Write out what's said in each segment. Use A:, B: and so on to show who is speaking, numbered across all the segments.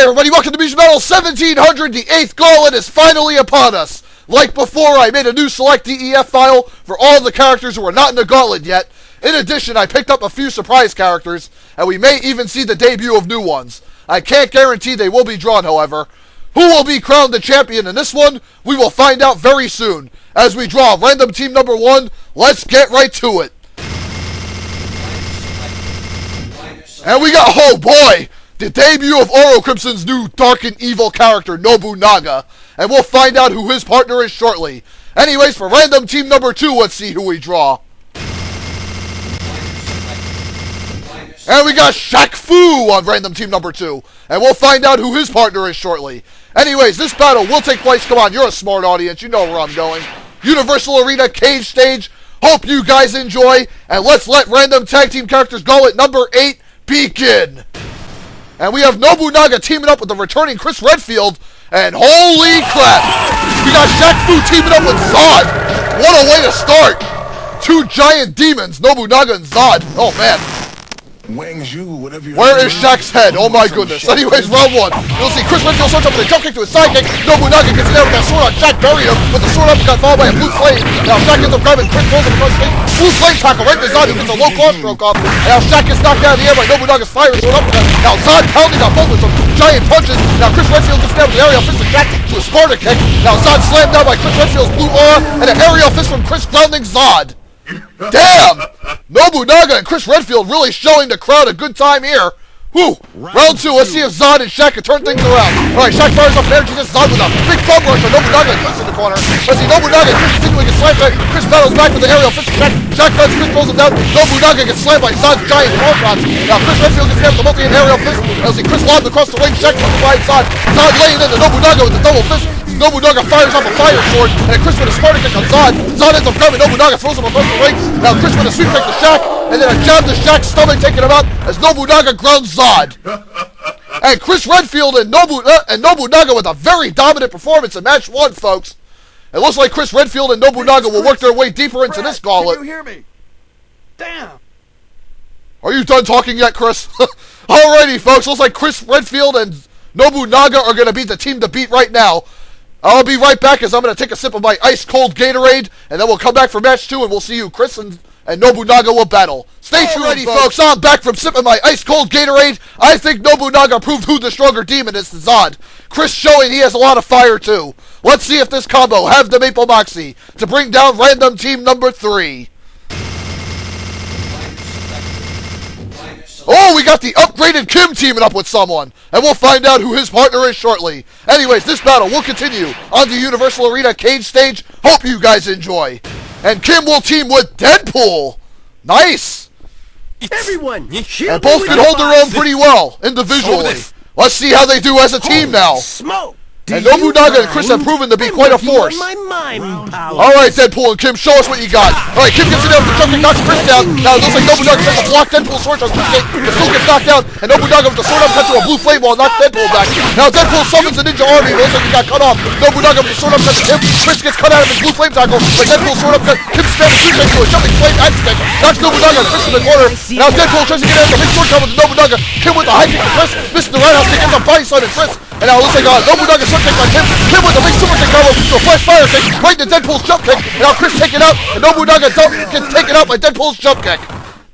A: Hey everybody, welcome to Semifinal 1700. The 8th Gauntlet is finally upon us. Like before, I made a new select DEF file for all the characters who are not in the Gauntlet yet. In addition, I picked up a few surprise characters, and we may even see the debut of new ones. I can't guarantee they will be drawn, however. Who will be crowned the champion in this one? We will find out very soon. As we draw random team number 1, let's get right to it. And we got, oh boy, the debut of Oro Crimson's new dark and evil character, Nouaga. And we'll find out who his partner is shortly. Anyways, for random team number 2, let's see who we draw. And we got Shaq on random team number 2. And we'll find out who his partner is shortly. Anyways, this battle will take place, come on, you're a smart audience, you know where I'm going. Universal Arena Cage Stage. Hope you guys enjoy. And let's let random tag team characters go at number 8 begin. And we have Nouaga teaming up with the returning Chris Redfield. And holy crap, we got Shaq teaming up with Zod. What a way to start. Two giant demons, Nouaga and Zod. Oh man. Where is Shaq's head? Oh my goodness. Anyways, round 1. You'll see Chris Redfield starts up with a jump kick to his sidekick. Nouaga gets it out with that sword on Shaq, burying him with the sword uppercut followed by a blue flame. Now Shaq ends up grabbing Chris pulls him across the face. Blue flame tackle right to Zod, who gets a low cross stroke off. Now Shaq gets knocked out of the air by Noubunaga's fire sword uppercut. Now Zod pounding on both with some giant punches. Now Chris Redfield gets down with the aerial fist of Shaq to a Sparta kick. Now Zod slammed down by Chris Redfield's blue aura and an aerial fist from Chris grounding Zod. Damn! Nouaga and Chris Redfield really showing the crowd a good time here. Whew! Round 2, let's see if Zod and Shaq can turn things around. Alright, Shaq fires up an energy against Zod with a big thumb rush on Nouaga and Chris in the corner. Let's see Nouaga and Chris continuing to slam back. Chris battles back with the aerial fist of Shaq. Shaq runs, Chris pulls him down. Nouaga gets slammed by Zod's giant claw shots. Now Chris Redfield gets hit with the multi-hit aerial fist. Let's see Chris lobbed across the ring. Shaq comes by Zod. Zod laying into Nouaga with the double fist. Nouaga fires off a fire sword, and then Chris with a Sparta kick on Zod. Zod ends up grabbing Nouaga, throws him across the ring. Now Chris with a sweep kick to Shaq, and then a jab to Shaq's stomach, taking him out as Nouaga grounds Zod. And Chris Redfield and Nouaga with a very dominant performance in match 1, folks. It looks like Chris Redfield and Nouaga will work their way deeper into this gauntlet.
B: Can you hear me? Damn.
A: Are you done talking yet, Chris? Alrighty, folks. Looks like Chris Redfield and Nouaga are going to be the team to beat right now. I'll be right back as I'm going to take a sip of my ice-cold Gatorade, and then we'll come back for match 2, and we'll see who Chris and Nouaga will battle. Stay tuned, folks. I'm back from sipping my ice-cold Gatorade. I think Nouaga proved who the stronger demon is to Zod. Chris showing he has a lot of fire, too. Let's see if this combo have the Maple Moxie to bring down random team number 3. Oh, we got the upgraded Kim teaming up with someone, and we'll find out who his partner is shortly. Anyways, this battle will continue on the Universal Arena Cage Stage. Hope you guys enjoy. And Kim will team with Deadpool. Nice.
B: Everyone,
A: and both can hold their own pretty well individually. Let's see how they do as a team now.
B: Smoke.
A: And Nouaga and Chris have proven to be quite a force. Alright, Deadpool and Kim, show us what you got. Alright, Kim gets it down, the jumping knocks Chris down. Now it looks like Nouaga tries to block Deadpool's sword, but still gets knocked down. And Nouaga with the sword upcut to a blue flame wall knocks Deadpool back. Now Deadpool summons the ninja army, but looks like he got cut off. Nouaga with the sword upcut to Kim. Chris gets cut out of his blue flame tackle, but Deadpool's sword upcut. Kim spams the two to a jumping flame axe kick. Knocks Nouaga and Chris in the corner. Now Deadpool tries to get out of the big sword combo with Nouaga. Kim with the high kick to Chris, missing the roundhouse kick, ends up body slamming Chris. And now it looks like Nouaga sword kick by Kim. Kim with the big super kick combo to a flash fire kick right into Deadpool's jump kick. And now Chris taken out, and Nouaga gets taken out by Deadpool's jump kick.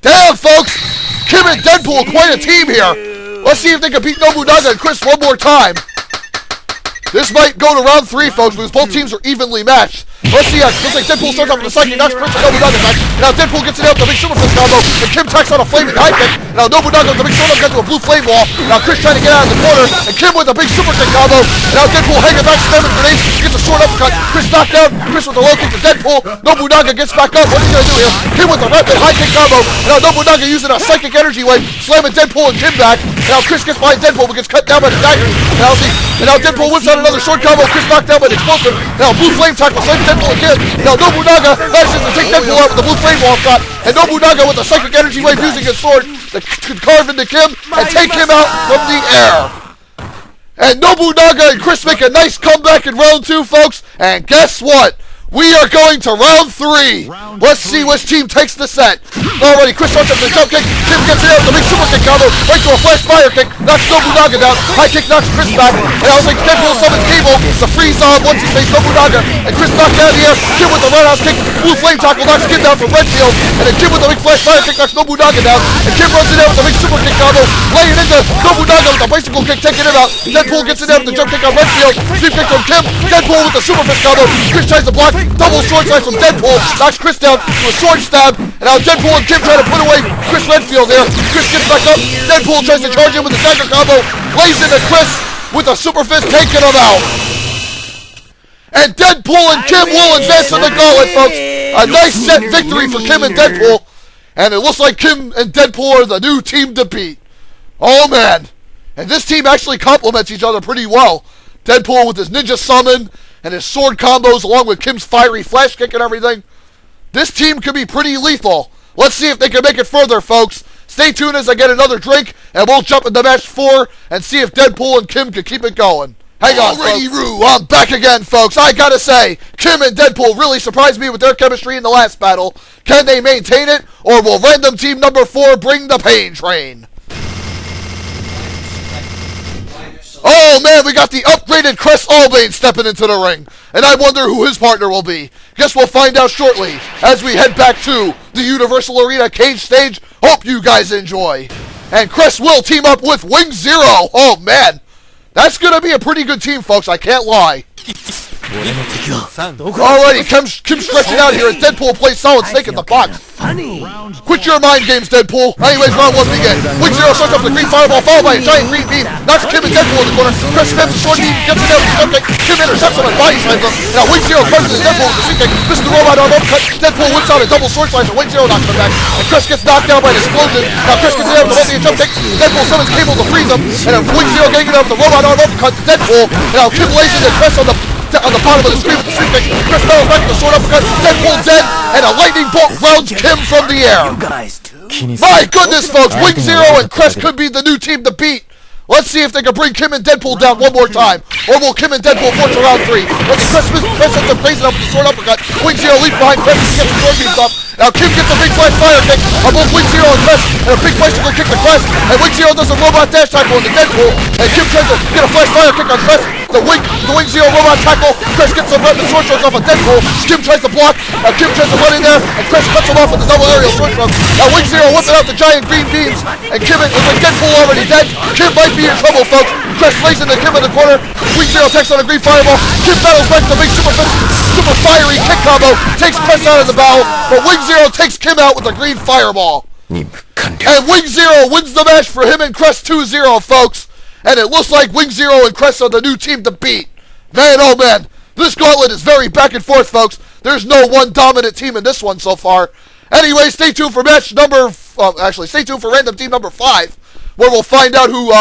A: Damn, folks! Kim and Deadpool, quite a team here. Let's see if they can beat Nouaga and Chris one more time. This might go to round 3, folks, because both teams are evenly matched. Let's see, looks like Deadpool starts off with a psychic, knocks Chris and Nouaga back. Now Deadpool gets it out with the big super fist combo, and Kim tacks on a flaming high kick. Now Nouaga with the big sword up, to a blue flame wall. Now Chris trying to get out of the corner, and Kim with a big super kick combo. Now Deadpool hanging back, spamming grenades, gets a sword uppercut. Chris knocked down, Chris with a low kick to Deadpool. Nouaga gets back up, what are you going to do here? Kim with a rapid high kick combo. Now Nouaga using a psychic energy wave, slamming Deadpool and Kim back. Now Chris gets behind Deadpool, but gets cut down by the dagger. And now Deadpool whips out another sword combo. Chris knocked down by the explosive. Now blue flame tackle, slams Deadpool again. Now Nouaga manages to take Deadpool out with the blue flame wall shot. And Nouaga with a psychic energy wave using his sword to carve into Kim and take him out from the air. And Nouaga and Chris make a nice comeback in round 2, folks. And guess what? We are going to round 3. Let's see which team takes the set. Alrighty, Chris starts up the jump kick. Kim gets it out with a big super kick combo. Right to a flash fire kick. Knocks Nobunaga down. High kick knocks Chris back. And I was like, Deadpool summons Cable. The freeze on once he faced Nobunaga. And Chris knocked out of the air. Kim with the roundhouse kick. Blue flame tackle knocks Kim down from Redfield. And then Kim with the big flash fire kick knocks Nobunaga down. And Kim runs it out with a big super kick combo. Laying into Nobunaga with a bicycle kick, taking him out. Deadpool gets it out with the jump kick on Redfield. Sweep kick from Kim. Deadpool with the super fist combo. Chris tries to block. Double sword slice from Deadpool. Knocks Chris down to a sword stab. And now Deadpool and Kim try to put away Chris Redfield there. Chris gets back up. Deadpool tries to charge him with the dagger combo. Lays into Chris with a super fist, taking him out. And Deadpool and Kim will advance in the Gauntlet, folks. A nice set victory for Kim and Deadpool. And it looks like Kim and Deadpool are the new team to beat. Oh, man. And this team actually complements each other pretty well. Deadpool with his ninja summon and his sword combos along with Kim's fiery flash kick and everything. This team could be pretty lethal. Let's see if they can make it further, folks. Stay tuned as I get another drink, and we'll jump into match 4 and see if Deadpool and Kim can keep it going. Hang on, folks. Roo, I'm back again, folks. I gotta say, Kim and Deadpool really surprised me with their chemistry in the last battle. Can they maintain it, or will random team number 4 bring the pain train? Oh man, we got the upgraded Crest Albane stepping into the ring. And I wonder who his partner will be. Guess we'll find out shortly as we head back to the Universal Arena cage stage. Hope you guys enjoy. And Crest will team up with Wing Zero. Oh man, that's going to be a pretty good team, folks. I can't lie. Alrighty, Kim's stretching out here as Deadpool plays Solid Snake in the box. Quit your mind games, Deadpool. Anyways, round 1 begin. Wing Zero starts off with a green fireball followed by a giant green beam. Knocks Kim and Deadpool in the corner. Chris spams the short beam, gets it out with the jump kick. Kim intercepts him and body slams him. Now Wing Zero crushes Deadpool with the sweep kick. Misses the robot arm uppercut. Deadpool whips out a double sword slice and Wing Zero knocks him back. And Chris gets knocked down by an explosion. Now Chris gets it out with the multi jump kick. Deadpool summons Cable to freeze him. And then Wing Zero getting it out with the robot arm uppercut to Deadpool. And now Kim lays into Chris on the bottom of the screen with the sweep kick. Chris battles back with the sword uppercut. Deadpool dead, and a lightning bolt rounds Kim from the air. My goodness, folks, Wing Zero and Crest could be the new team to beat. Let's see if they can bring Kim and Deadpool down one more time. Or will Kim and Deadpool force to round 3? When the Crest ends up blazing up with the sword uppercut, Wing Zero leaps behind Crest and gets the sword beams up. Now Kim gets a big flash fire kick on both Wing Zero and Crest, and a big bicycle kick to Crest. And Wing Zero does a robot dash tackle into Deadpool, and Kim tries to get a flash fire kick on Crest. The Wing Zero robot tackle. Crest gets some random sword strokes off of Deadpool. Kim tries to block. Now Kim tries to run in there, and Crest cuts him off with the double aerial sword stroke. Now Wing Zero whipping out the giant green beams, and Kim is like Deadpool already dead. Kim might be in trouble, folks. Crest lays into Kim in the corner. Wing Zero takes on a green fireball. Kim battles back to the big super fiery kick combo. Takes Crest out of the battle, but Wing Zero takes Kim out with a green fireball. And Wing Zero wins the match for him and Crest 2-0, folks. And it looks like Wing Zero and Crest are the new team to beat. Man, oh man, this gauntlet is very back and forth, folks. There's no one dominant team in this one so far. Anyway, stay tuned for match number... stay tuned for random team number 5, where we'll find out who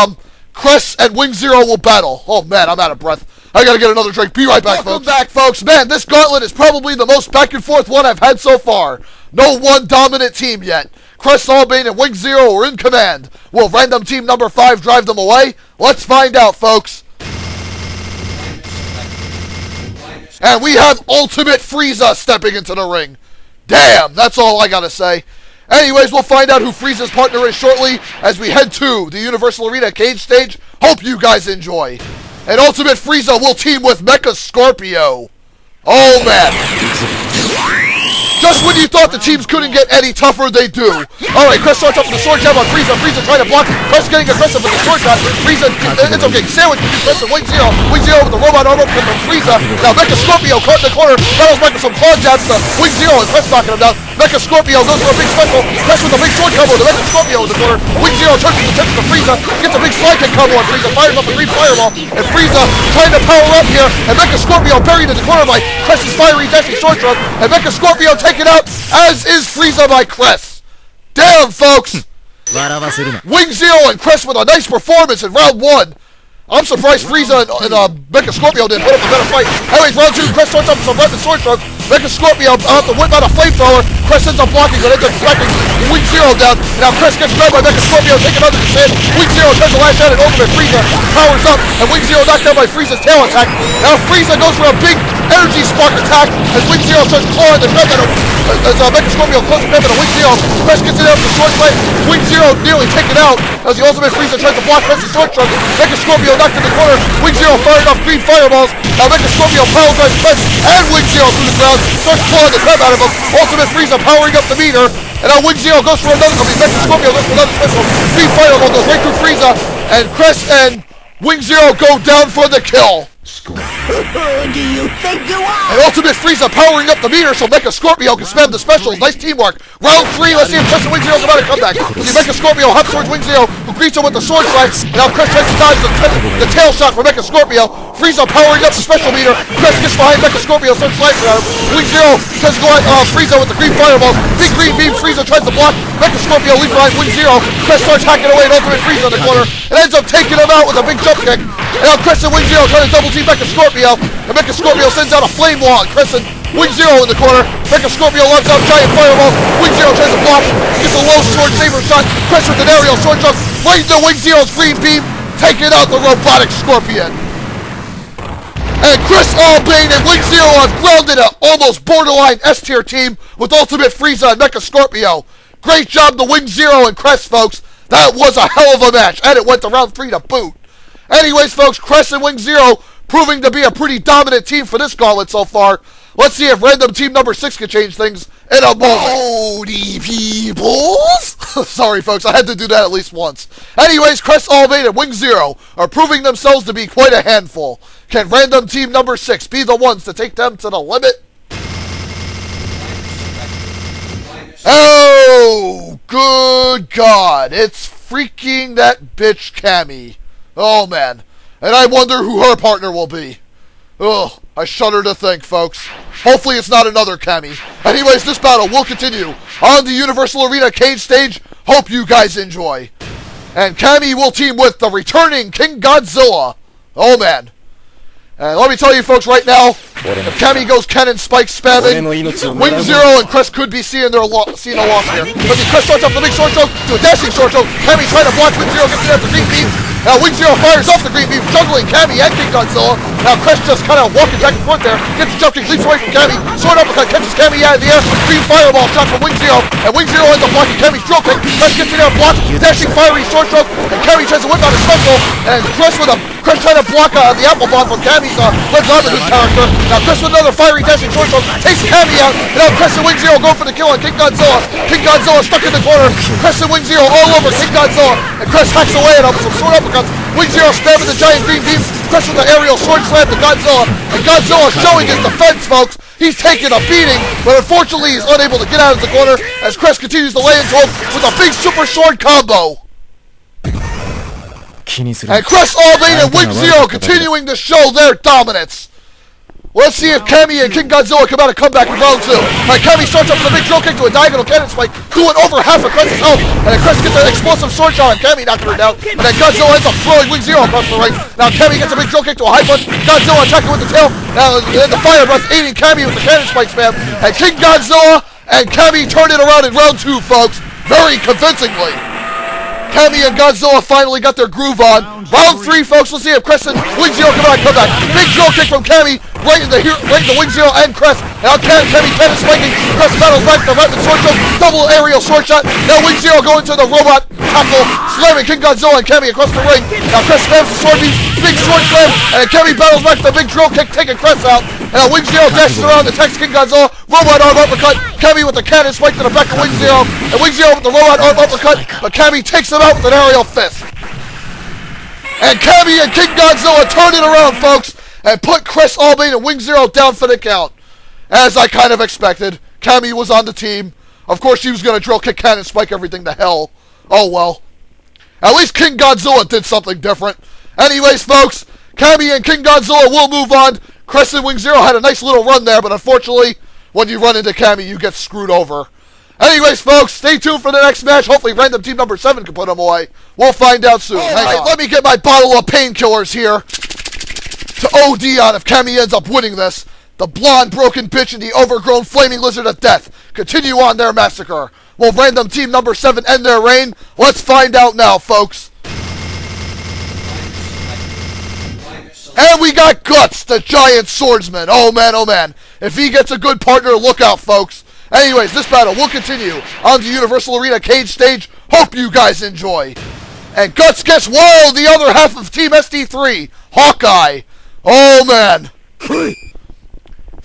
A: Crest and Wing Zero will battle. Oh man, I'm out of breath. I gotta get another drink. Be right back, folks. Welcome back, folks. Man, this gauntlet is probably the most back and forth one I've had so far. No one dominant team yet. Crest Albane and Wing Zero are in command. Will random team number 5 drive them away? Let's find out, folks. And we have Ultimate Frieza stepping into the ring. Damn, that's all I gotta say. Anyways, we'll find out who Frieza's partner is shortly as we head to the Universal Arena cage stage. Hope you guys enjoy. And Ultimate Frieza will team with Mecha Scorpio. Oh man. Just when you thought the teams couldn't get any tougher, they do. Alright, Crest starts up with the sword jab on Frieza. Frieza trying to block. Crest getting aggressive with the sword shot. Frieza, it's okay. Sandwich between Crest and Wing Zero. Wing Zero with the robot arm from Frieza. Now Mecha Scorpio caught in the corner. Battles back with some claw jabs to Wing Zero and Crest knocking him down. Mecha Scorpio goes for a big special. Crest with a big sword combo to Mecha Scorpio in the corner. Wing Zero turns the tip to Frieza. Gets a big slide kick combo on Frieza. Fires up a green fireball. And Frieza trying to power up here. And Mecha Scorpio buried in the corner by Crest's fiery dashing sword stroke. And Mecha Scorpio taken out, as is Frieza by Crest. Damn, folks. Wing Zero and Crest with a nice performance in round 1. I'm surprised Frieza and Mecha Scorpio didn't put up a better fight. Anyways, round 2, Crest starts up with some weapon sword stroke. Mecha Scorpio out to whip out a flamethrower. Chris ends up blocking, but ends up striking Wing Zero down. Now Chris gets grabbed by Mecha Scorpio, taking another descent. Wing Zero tries to lash out and Ultimate Frieza powers up, and Wing Zero knocked down by Frieza's tail attack. Now Frieza goes for a big energy spark attack as Wing Zero starts clawing the crap out of Mecha Scorpio close to Wing Zero. Chris gets it out with the sword blade. Wing Zero nearly taken out as the Ultimate Frieza tries to block Chris' sword stroke. Mecha Scorpio knocked in the corner. Wing Zero firing off green fireballs. Now Mecha Scorpio powers by Chris and Wing Zero through the ground. Starts clawing the crap out of him. Ultimate Frieza powering up the meter. And now Wing Zero goes for another. Mecha Scorpio goes for another special. Green fireball goes right through Frieza. And Chris and Wing Zero go down for the kill.
B: Who do you think you are?
A: And Ultimate Frieza powering up the meter so Mecha Scorpio can spam the specials. Nice teamwork. Round 3, let's see if Chris and Wing Zero come out and come back. Let's see Mecha Scorpio hops towards Wing Zero, who greets him with the sword strike. And now Chris tries to dodge the tail shot from Mecha Scorpio. Frieza powering up the special meter. Chris gets behind Mecha Scorpio, starts sliding at him. Wing Zero tries to go at Frieza with the green fireballs. Big green beam, Frieza tries to block. Mecha Scorpio leaves behind Wing Zero. Chris starts hacking away at Ultimate Frieza in the corner. And ends up taking him out with a big jump kick. And now Chris and Wing Zero try to double team Mecha Scorpio. And Mecha Scorpio sends out a flame wall at Chris and Wing Zero in the corner. Mecha Scorpio loves out giant fireball. Wing Zero tries to block. Gets a low sword saber shot. Chris with an aerial sword shot. Right into Wing Zero's green beam. Taking out the robotic scorpion. And Chris Albane and Wing Zero have grounded an almost borderline S-tier team with Ultimate Frieza and Mecha Scorpio. Great job to Wing Zero and Chris, folks. That was a hell of a match. And it went to round 3 to boot. Anyways, folks, Chris and Wing Zero proving to be a pretty dominant team for this gauntlet so far. Let's see if random team number 6 can change things in a moment. Howdy, peoples! Sorry, folks, I had to do that at least once. Anyways, Chris Albane and Wing Zero are proving themselves to be quite a handful. Can random team number 6 be the ones to take them to the limit? Oh, good God. It's freaking that bitch Cammy. Oh, man. And I wonder who her partner will be. Ugh, I shudder to think, folks. Hopefully it's not another Cammy. Anyways, this battle will continue on the Universal Arena cage stage. Hope you guys enjoy. And Cammy will team with the returning King Godzilla. Oh, man. And let me tell you, folks, right now, if Cammy goes cannon spike spamming, Wing Zero and Chris could be seeing a loss here. But Chris starts off the big sword choke to a dashing sword choke. Cammy trying to block Wing Zero, gets it after green beam. Now Wing Zero fires off the green beam, juggling Cammy and King Godzilla. Now Chris just kind of walking back and forth there, gets the jump kick, leaps away from Cammy. Sword uppercut catches Cammy out of the air. Green fireball shot from Wing Zero, and Wing Zero ends up blocking Cammy's drill kick. Chris gets in there, blocks, dashing fiery sword choke, and Cammy tries to whip out his special. And Chris trying to block the apple bomb from Cammy's Red Robin Hood character. Now Chris with another fiery dashing sword choke takes Cammy out, and now Chris and Wing Zero go for the kill on King Godzilla. King Godzilla stuck in the corner. Chris and Wing Zero all over King Godzilla, and Chris hacks away at him with some sword uppercuts. Wing Zero spamming the giant green beam. Chris with the aerial sword slam to Godzilla, and Godzilla showing his defense, folks. He's taking a beating, but unfortunately he's unable to get out of the corner as Chris continues to lay into him with a big super sword combo. And Chris Albane and Wing Zero continuing to show their dominance. Let's see if Cammy and King Godzilla come out and come back in round 2. Alright, Cammy starts up with a big drill kick to a diagonal cannon spike, doing over half of Chris' health. And then Chris gets an explosive sword shot, and Cammy knocks her down. And then Godzilla ends up throwing Wing Zero across the ring. Now Cammy gets a big drill kick to a high punch. Godzilla attacking with the tail. Now the fire breath aiding Cammy with the cannon spike spam. And King Godzilla and Cammy turn it around in round 2, folks. Very convincingly. Cammy and Godzilla finally got their groove on. Round 3, folks. Let's see if Chris and Wing Zero come back. Big drill kick from Cammy, right into Wing Zero and Chris. Now Cammy cannon spiking. Chris battles back the rapid sword choke, double aerial sword shot. Now Wing Zero going to the robot tackle, slamming King Godzilla and Cammy across the ring. Now Chris spams the sword beam, big sword slam, and Cammy battles back the big drill kick, taking Chris out. And now Wing Zero dashes around, attacks King Godzilla, robot arm uppercut. Cammy with the cannon spike to the back of Wing Zero, and Wing Zero with the robot arm uppercut, but Cammy takes him out with an aerial fist. And Cammy and King Godzilla turn it around, folks, and put Chris Albane and Wing Zero down for the count. As I kind of expected, Cammy was on the team. Of course, she was going to drill kick, cannon spike everything to hell. Oh well. At least King Godzilla did something different. Anyways, folks, Cammy and King Godzilla will move on. Chris and Wing Zero had a nice little run there, but unfortunately, when you run into Cammy, you get screwed over. Anyways, folks, stay tuned for the next match. Hopefully, random team number 7 can put them away. We'll find out soon. Hang on. Let me get my bottle of painkillers here to OD on if Cammy ends up winning this. the blonde broken bitch and the overgrown flaming lizard of death continue on their massacre. Will random team number 7 end their reign? Let's find out now, folks. And we got Guts, the giant swordsman. Oh man, oh man. If he gets a good partner, look out, folks. Anyways, this battle will continue on the Universal Arena cage stage. Hope you guys enjoy. And Guts gets wild, the other half of Team SD3, Hawkeye. Oh man.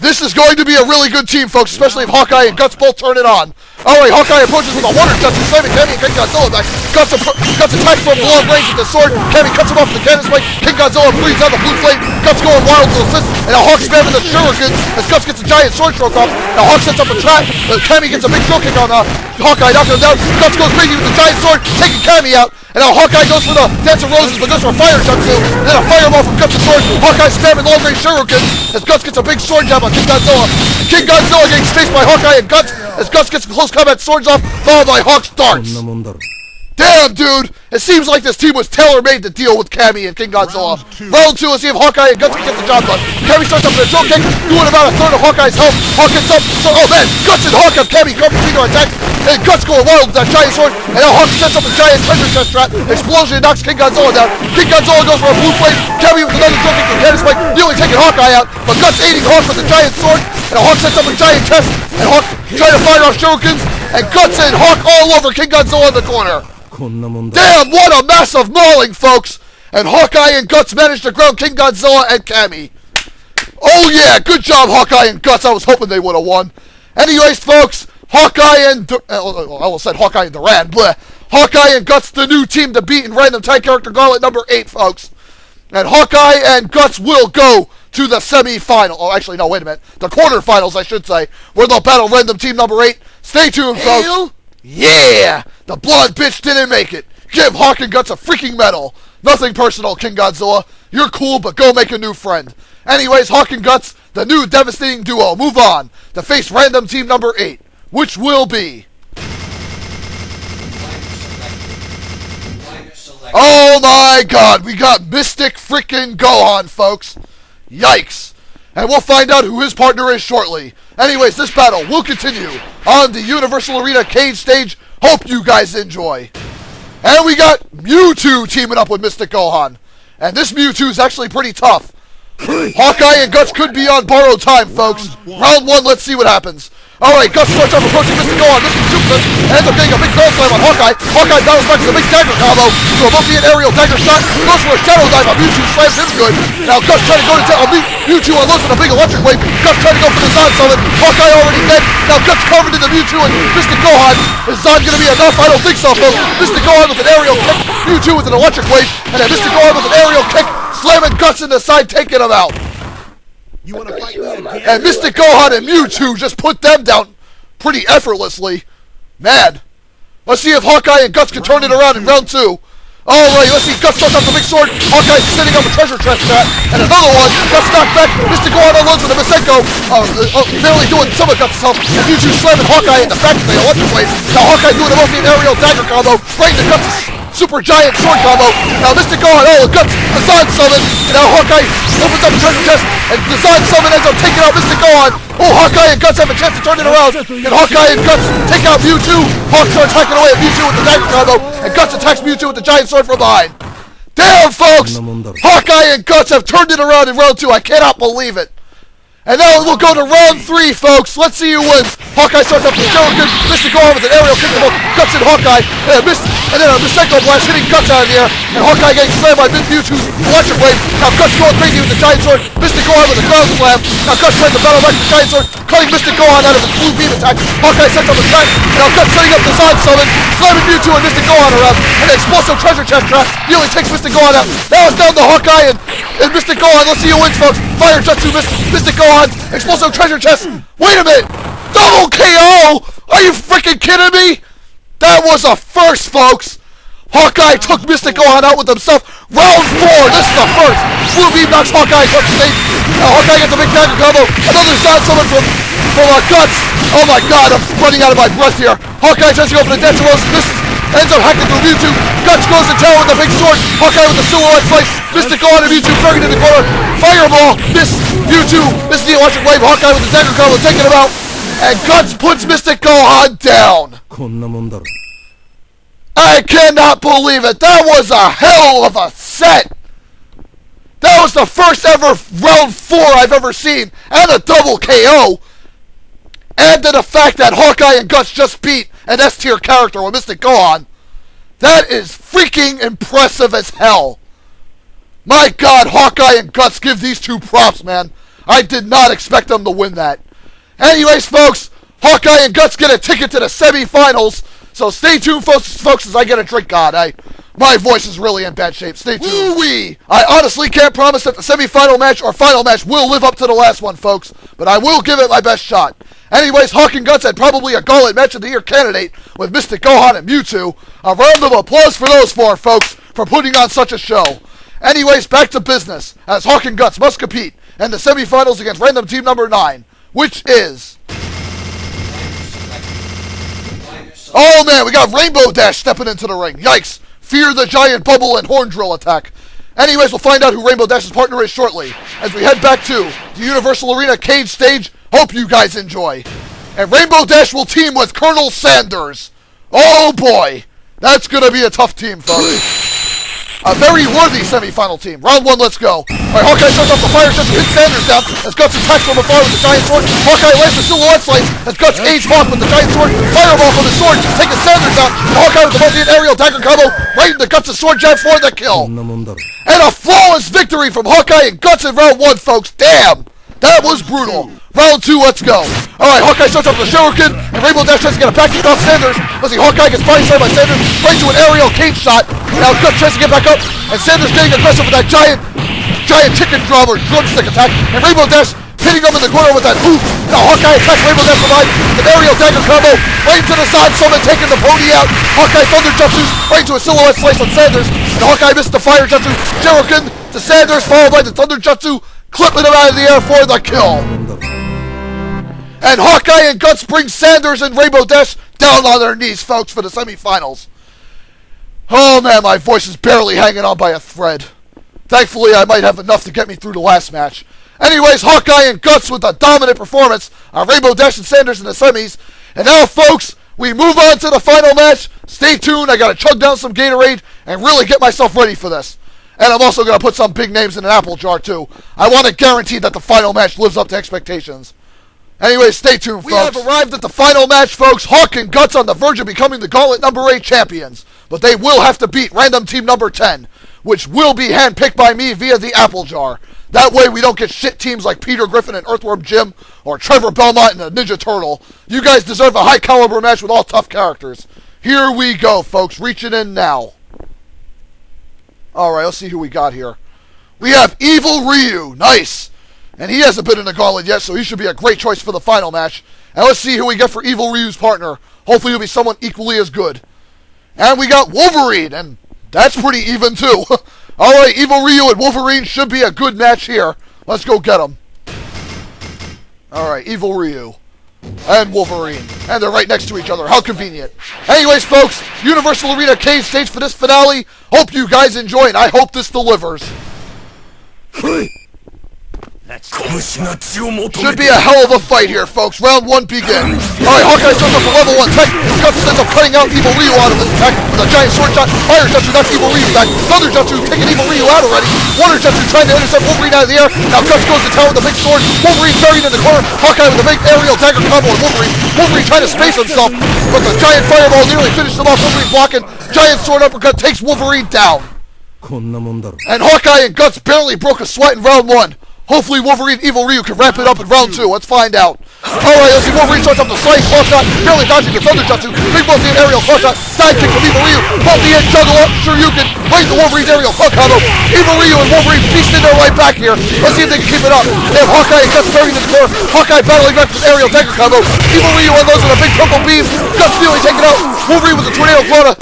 A: This is going to be a really good team, folks, especially if Hawkeye and Guts both turn it on. Alright, Hawkeye approaches with a water touch, he's slamming Cammy and King Godzilla back. Guts attacks from long range with the sword. Cammy cuts him off with the cannon spike. King Godzilla bleeds out the blue flame. Guts going wild with the assist, and now Hawk spamming the shurikens as Guts gets a giant sword stroke off. Now Hawk sets up a trap, Cammy gets a big throw kick on Hawkeye, knocking him down. Guts goes crazy with the giant sword, taking Cammy out. And now Hawkeye goes for the Dance of Roses, but goes for a fire jutsu. And then a fireball from Guts' sword. Hawkeye spamming long range shurikens as Guts gets a big sword jab on King Godzilla. And King Godzilla getting spaced by Hawkeye and Guts as Guts gets close combat swords off, followed by Hawk's darts. Damn, dude! It seems like this team was tailor-made to deal with Cammy and King Godzilla. Round 2, let's see if Hawkeye and Guts can get the job done. Cammy starts up with a drill kick, doing about a third of Hawkeye's health. Hawk gets up, oh man, Guts and Hawk have Cammy come to attack. And Guts going wild with that giant sword, and now Hawk sets up a giant treasure chest trap. Explosion knocks King Godzilla down. King Godzilla goes for a blue flame. Cammy with another drill kick and cannon spike, nearly taking Hawkeye out. But Guts aiding Hawk with a giant sword, and Hawk sets up a giant chest, and Hawk trying to fire off shurikens, and Guts and Hawk all over King Godzilla in the corner. Damn, what a massive mauling, folks! And Hawkeye and Guts managed to ground King Godzilla and Cammy. Oh yeah, good job Hawkeye and Guts. I was hoping they would have won. Anyways, folks, Hawkeye and I almost said Hawkeye and Duran. Bleh. Hawkeye and Guts, the new team to beat in random tag character Gauntlet number 8, folks. And Hawkeye and Guts will go to the semi-final. Oh, actually, no, wait a minute. The quarterfinals, I should say, where they'll battle random team number 8. Stay tuned, folks. Yeah! The blonde bitch didn't make it. Give Hawk and Guts a freaking medal. Nothing personal, King Godzilla. You're cool, but go make a new friend. Anyways, Hawk and Guts, the new devastating duo, move on to face random team number 8, which will be... Oh my god, we got Mystic freaking Gohan, folks. Yikes. And we'll find out who his partner is shortly. Anyways, this battle will continue on the Universal Arena cage stage. Hope you guys enjoy. And we got Mewtwo teaming up with Mystic Gohan. And this Mewtwo is actually pretty tough. Hawkeye and Guts could be on borrowed time, folks. Round 1, let's see what happens. Alright, Guts starts off approaching Mystic Gohan. Mystic shoots him and ends up getting a big cross slam on Hawkeye. Hawkeye bounces back to the big dagger combo to a multi-hit aerial dagger shot. Goes for a shadow dive on Mewtwo, slams him good. Now Guts trying to go to Mewtwo unloads with a big electric wave. Guts trying to go for the Zon summon. Hawkeye already dead. Now Guts covered into Mewtwo and Mystic Gohan. Is Zon going to be enough? I don't think so, folks. Mystic Gohan with an aerial kick. Mewtwo with an electric wave. And then Mystic Gohan with an aerial kick. Slamming Guts in the side, taking him out.
C: You want to fight me again?
A: And Mystic Gohan and Mewtwo just put them down pretty effortlessly. Man. Let's see if Hawkeye and Guts can turn it around in round 2. Alright, let's see. Guts starts off the big sword. Hawkeye's setting up a treasure chest trap. And another one. Guts knocked back. Mystic Gohan unloads with a Masenko. Barely doing some of Guts' help. And Mewtwo slamming Hawkeye in the back with the electric wave. Now Hawkeye doing a multi aerial dagger combo. Right into Guts' super giant sword combo. Now Mystic Gohan, Guts, the Zon summon. And now Hawkeye opens up the treasure chest. And the Zon summon ends up taking out Mystic Gohan. Oh, Hawkeye and Guts have a chance to turn it around. And Hawkeye and Guts take out Mewtwo. Hawk starts hacking away at Mewtwo with the dagger combo. And Guts attacks Mewtwo with the giant sword from behind. Damn, folks! Hawkeye and Guts have turned it around in round 2. I cannot believe it. And now we'll go to round 3, folks. Let's see who wins. Hawkeye starts up with Shuriken. Mystic Gohan with an aerial kick to both Guts and Hawkeye. And then a Masenko blast hitting Guts out of the air. And Hawkeye getting slammed by Mewtwo's electric wave. Now Guts going crazy with the giant sword. Mystic Gohan with a ground slam. Now Guts tries to battle back with the giant sword, cutting Mystic Gohan out of his blue beam attack. Hawkeye sets up a trap. And now Guts setting up the Zon summon, slamming Mewtwo and Mystic Gohan around. And an explosive treasure chest trap nearly takes Mystic Gohan out. Now it's down to Hawkeye and Mystic Gohan. Let's see who wins, folks. Fire Jutsu, Mystic Gohan. Explosive treasure chest. Wait a minute. Double KO. Are you freaking kidding me? That was a first, folks. Hawkeye took Mystic Gohan out with himself. Round 4. This is the first. Blue beam knocks Hawkeye across the stage. Now Hawkeye gets a big dagger combo. Another Zon summon from Guts. Oh my god, I'm running out of my breath here. Hawkeye tries to go for the Dance of Roses. ends up hacking through Mewtwo. Guts goes to tower with the big sword. Hawkeye with the silhouette slice. Mystic Gohan and Mewtwo buried in the corner. Fireball. Miss Mewtwo. Miss the electric wave. Hawkeye with the dagger combo taking him out. And Guts puts Mystic Gohan down. I cannot believe it. That was a hell of a set. That was the first ever round 4 I've ever seen. And a double KO. And then the fact that Hawkeye and Guts just beat an S-tier character with Mystic Gohan. That is freaking impressive as hell. My God, Hawkeye and Guts, give these two props, man. I did not expect them to win that. Anyways, folks, Hawkeye and Guts get a ticket to the semifinals. So stay tuned, folks, as I get a drink. God, my voice is really in bad shape. Stay tuned. Woo-wee! I honestly can't promise that the semifinal match or final match will live up to the last one, folks. But I will give it my best shot. Anyways, Hawk and Guts had probably a Gauntlet Match of the Year candidate with Mystic Gohan and Mewtwo. A round of applause for those four, folks, for putting on such a show. Anyways, back to business, as Hawk and Guts must compete in the semifinals against random team number 9, which is... Oh man, we got Rainbow Dash stepping into the ring. Yikes. Fear the giant bubble and horn drill attack. Anyways, we'll find out who Rainbow Dash's partner is shortly, as we head back to the Universal Arena cage stage. Hope you guys enjoy. And Rainbow Dash will team with Colonel Sanders. Oh boy, that's going to be a tough team, folks. A very worthy semifinal team. Round 1, let's go. Alright, Hawkeye shows off the fire just to hit Sanders down as Guts attacks from afar with the giant sword. Hawkeye lands the silhouette slice as Guts aids Hawk with the giant sword. Fireball from the sword, taking Sanders down. And Hawkeye with the multi aerial dagger combo, right into Guts' sword jab for the kill. And a flawless victory from Hawkeye and Guts in round 1, folks. Damn, that was brutal. Round 2, let's go. Alright, Hawkeye shows up with the Shuriken, and Rainbow Dash tries to get a back kick off Sanders. Let's see, Hawkeye gets body slammed by Sanders, right to an aerial cage shot. Now Guts tries to get back up, and Sanders getting aggressive with that giant chicken drum or drumstick attack, and Rainbow Dash hitting him in the corner with that hoop. Now Hawkeye attacks Rainbow Dash from behind, an aerial dagger combo, right to the side, Summon taking the pony out. Hawkeye Thunder Jutsu, right to a silhouette slice on Sanders, and Hawkeye missed the Fire Jutsu. Shuriken to Sanders, followed by the Thunder Jutsu, clipping him out of the air for the kill. And Hawkeye and Guts bring Sanders and Rainbow Dash down on their knees, folks, for the semifinals. Oh man, my voice is barely hanging on by a thread. Thankfully, I might have enough to get me through the last match. Anyways, Hawkeye and Guts with a dominant performance on Rainbow Dash and Sanders in the semis. And now, folks, we move on to the final match. Stay tuned, I gotta chug down some Gatorade and really get myself ready for this. And I'm also gonna put some big names in an apple jar, too. I want to guarantee that the final match lives up to expectations. Anyway, stay tuned, folks. We have arrived at the final match, folks. Hawk and Guts on the verge of becoming the Gauntlet number 8 champions. But they will have to beat random team number 10, which will be handpicked by me via the Apple Jar. That way we don't get shit teams like Peter Griffin and Earthworm Jim, or Trevor Belmont and the Ninja Turtle. You guys deserve a high-caliber match with all tough characters. Here we go, folks. Reaching in now. Alright, let's see who we got here. We have Evil Ryu. Nice. And he hasn't been in the Gauntlet yet, so he should be a great choice for the final match. And let's see who we get for Evil Ryu's partner. Hopefully it'll be someone equally as good. And we got Wolverine, and that's pretty even too. Alright, Evil Ryu and Wolverine should be a good match here. Let's go get them. Alright, Evil Ryu and Wolverine. And they're right next to each other. How convenient. Anyways, folks, Universal Arena cage stage for this finale. Hope you guys enjoy, and I hope this delivers. Should be a hell of a fight here, folks. Round 1 begins. Alright, Hawkeye starts up for level 1 tech. Guts ends up cutting out Evil Ryu out of his attack with a giant sword shot. Fire Jutsu, that's Evil Ryu back. Thunder Jutsu taking Evil Ryu out already. Water Jutsu trying to intercept Wolverine out of the air. Now Guts goes to tower with the big sword. Wolverine buried in the corner. Hawkeye with a big aerial dagger combo on Wolverine. Wolverine trying to space himself, but the giant fireball nearly finished him off. Wolverine blocking. Giant sword uppercut takes Wolverine down. And Hawkeye and Guts barely broke a sweat in round 1. Hopefully Wolverine and Evil Ryu can wrap it up in round 2. Let's find out. Alright, let's see. Wolverine starts up the slice, claw shot, barely dodging the Thunder Jutsu. Big multi and aerial claw shot, side kick from Evil Ryu. Multi and juggle up, Shoryuken, right to Wolverine's aerial claw combo. Evil Ryu and Wolverine feasting their way back here. Let's see if they can keep it up. They have Hawkeye and Guts buried in the core. Hawkeye battling back with aerial dagger combo. Evil Ryu unloads with a big purple beam. Guts nearly taken out. Wolverine with a tornado claw.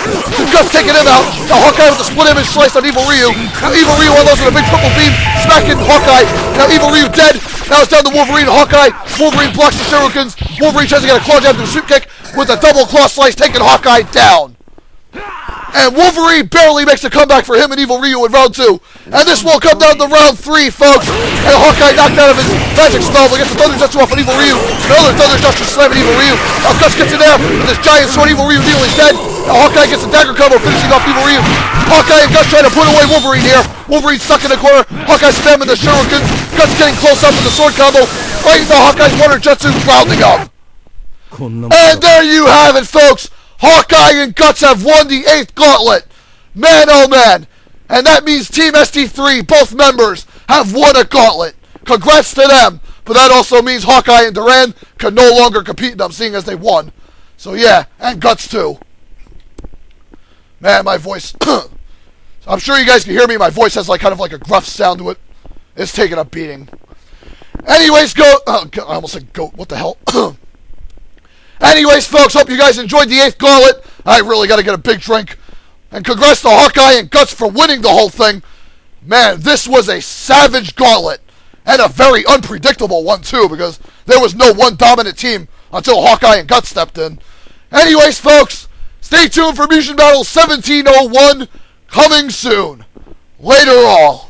A: Guts taking him out. Now Hawkeye with a split image slice on Evil Ryu. Now Evil Ryu unloads with a big purple beam, smacking Hawkeye. Now Evil Ryu dead. Now it's down to Wolverine and Hawkeye. Wolverine blocks the Shurikens. Wolverine tries to get a claw jab to the suit kick with a double claw slice, taking Hawkeye down. And Wolverine barely makes a comeback for him and Evil Ryu in round 2. And this will come down to round 3, folks. And Hawkeye knocked out of his magic spell against the Thunder Jutsu off on Evil Ryu. Another Thunder Jutsu slamming Evil Ryu. Now Guts gets in there with this giant sword. Evil Ryu nearly dead. Now Hawkeye gets a dagger combo, finishing off Evil Ryu. Hawkeye and Guts trying to put away Wolverine here. Wolverine stuck in the corner. Hawkeye spamming the shurikens. Guts getting close up with the sword combo. Right into Hawkeye's Water Jutsu, rounding up. And there you have it, folks. Hawkeye and Guts have won the 8th Gauntlet. Man, oh man. And that means Team ST3, both members, have won a Gauntlet. Congrats to them. But that also means Hawkeye and Duran can no longer compete in them, seeing as they won. So yeah, and Guts too. Man, my voice. I'm sure you guys can hear me. My voice has like kind of like a gruff sound to it. It's taking a beating. Anyways, I almost said goat. What the hell? Anyways, folks, hope you guys enjoyed the 8th Gauntlet. I really got to get a big drink. And congrats to Hawkeye and Guts for winning the whole thing. Man, this was a savage gauntlet. And a very unpredictable one, too, because there was no one dominant team until Hawkeye and Guts stepped in. Anyways, folks, stay tuned for Mugen Battle 1701 coming soon. Later all.